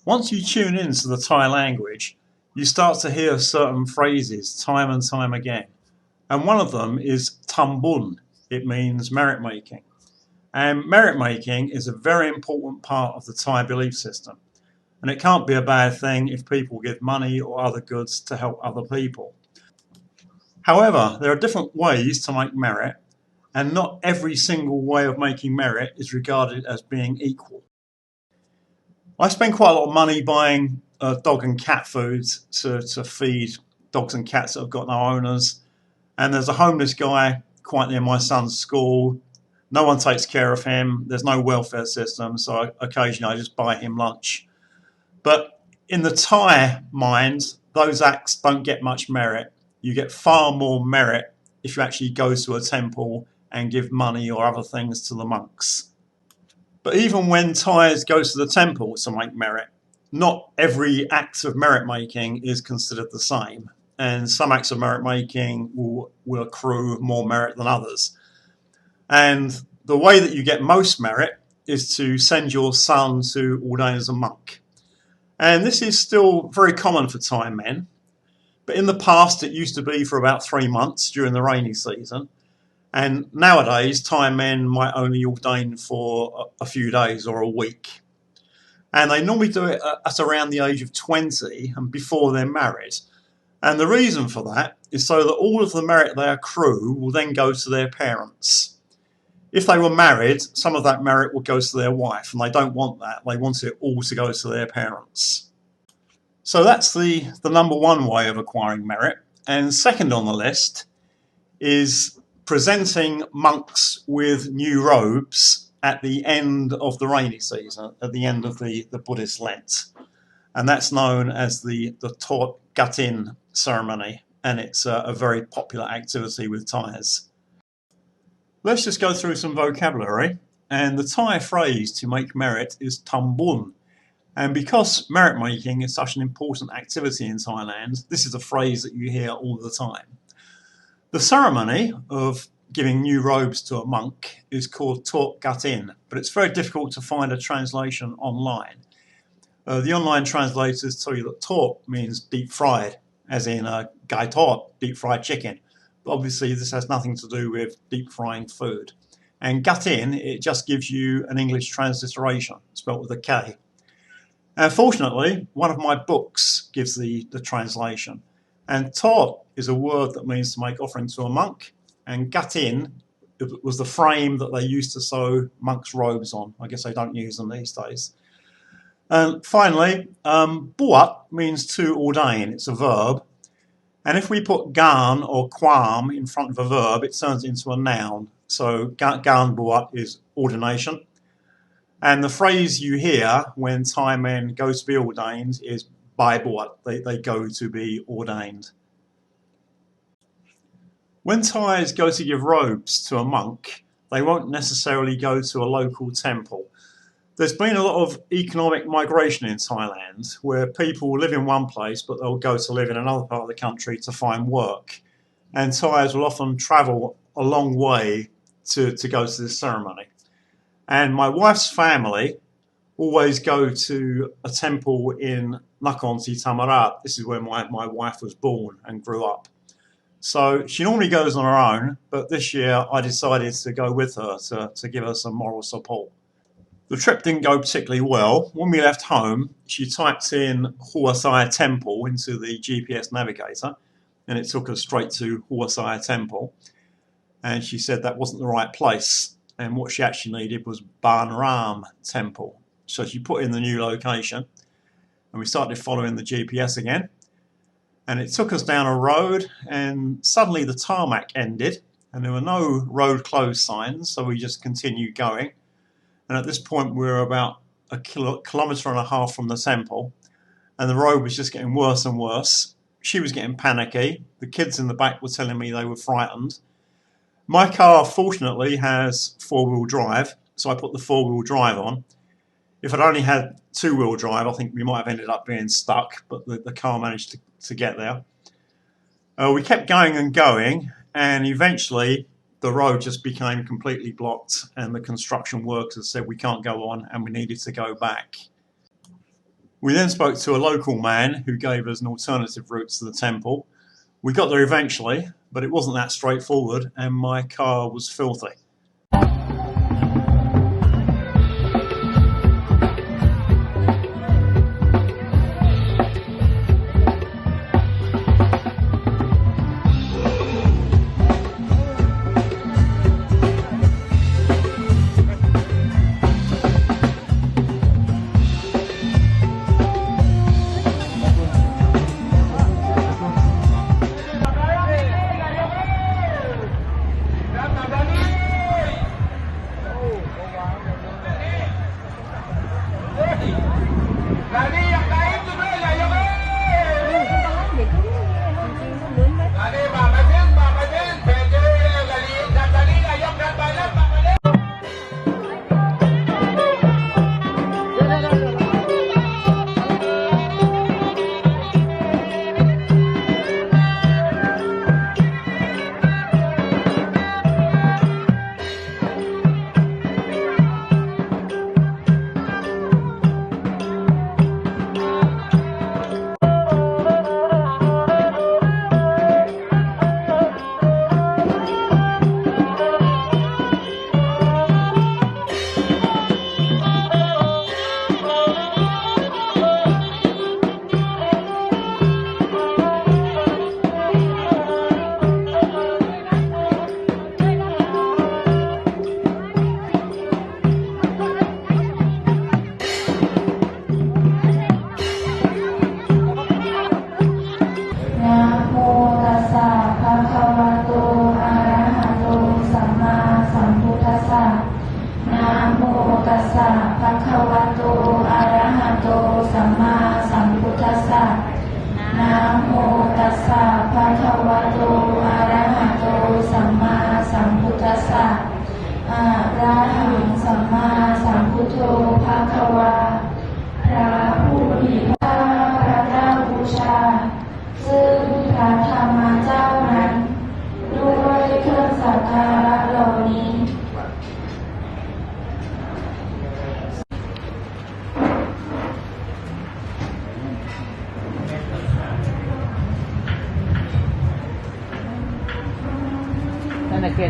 Once you tune into the Thai language, you start to hear certain phrases time and time again. And one of them is tambun. It means merit making. And merit making is a very important part of the Thai belief system. And it can't be a bad thing if people give money or other goods to help other people. However, there are different ways to make merit, and not every single way of making merit is regarded as being equal. I spend quite a lot of money buying dog and cat food to feed dogs and cats that have got no owners. And there's a homeless guy quite near my son's school. No one takes care of him. There's no welfare system, so occasionally I just buy him lunch. But in the Thai mind, those acts don't get much merit. You get far more merit if you actually go to a temple and give money or other things to the monks. But even when Thais go to the temple to make merit, not every act of merit making is considered the same. And some acts of merit making will accrue more merit than others. And the way that you get most merit is to send your son to ordain as a monk. And this is still very common for Thai men. But in the past, it used to be for about 3 months during the rainy season. And nowadays, Thai men might only ordain for a few days or a week. And they normally do it at around the age of 20 and before they're married. And the reason for that is so that all of the merit they accrue will then go to their parents. If they were married, some of that merit will go to their wife, and they don't want that. They want it all to go to their parents. So that's the number one way of acquiring merit. And second on the list is presenting monks with new robes at the end of the rainy season, at the end of the Buddhist Lent. And that's known as the Thot Gatin ceremony, and it's a very popular activity with Thais. Let's just go through some vocabulary. And the Thai phrase to make merit is tambun. And because merit making is such an important activity in Thailand, this is a phrase that you hear all the time. The ceremony of giving new robes to a monk is called Thot Gatin, but it's very difficult to find a translation online. The online translators tell you that Thot means deep fried, as in gai thot, deep fried chicken. But obviously this has nothing to do with deep frying food. And Gatin, it just gives you an English transliteration, spelt with a K. And fortunately, one of my books gives the translation. And Thot is a word that means to make offering to a monk, and Gatin was the frame that they used to sew monks' robes on. I guess they don't use them these days. And finally, buat means to ordain. It's a verb. And if we put gan or quam in front of a verb, it turns into a noun. So gan buat is ordination. And the phrase you hear when Thai men go to be ordained is bai buat. They go to be ordained. When Thais go to give robes to a monk, they won't necessarily go to a local temple. There's been a lot of economic migration in Thailand where people live in one place but they'll go to live in another part of the country to find work. And Thais will often travel a long way to go to this ceremony. And my wife's family always go to a temple in Nakhon Si Thammarat. This is where my wife was born and grew up. So she normally goes on her own, but this year I decided to go with her to give her some moral support. The trip didn't go particularly well. When we left home, she typed in Huasaya Temple into the GPS navigator, and it took us straight to Huasaya Temple. And she said that wasn't the right place, and what she actually needed was Ban Ram Temple. So she put in the new location, and we started following the GPS again. And it took us down a road, and suddenly the tarmac ended, and there were no road closed signs, so we just continued going. And at this point, we were about a kilometre and a half from the temple, and the road was just getting worse and worse. She was getting panicky. The kids in the back were telling me they were frightened. My car, fortunately, has four-wheel drive, so I put the four-wheel drive on. If I'd only had two-wheel drive, I think we might have ended up being stuck, but the car managed to get there. We kept going and going, and eventually the road just became completely blocked, and the construction workers said we can't go on and we needed to go back. We then spoke to a local man who gave us an alternative route to the temple. We got there eventually, but it wasn't that straightforward, and my car was filthy.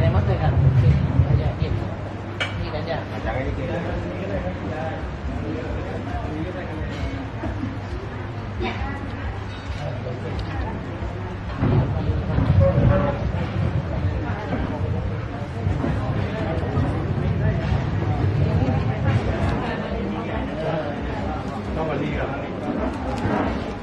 Vamos a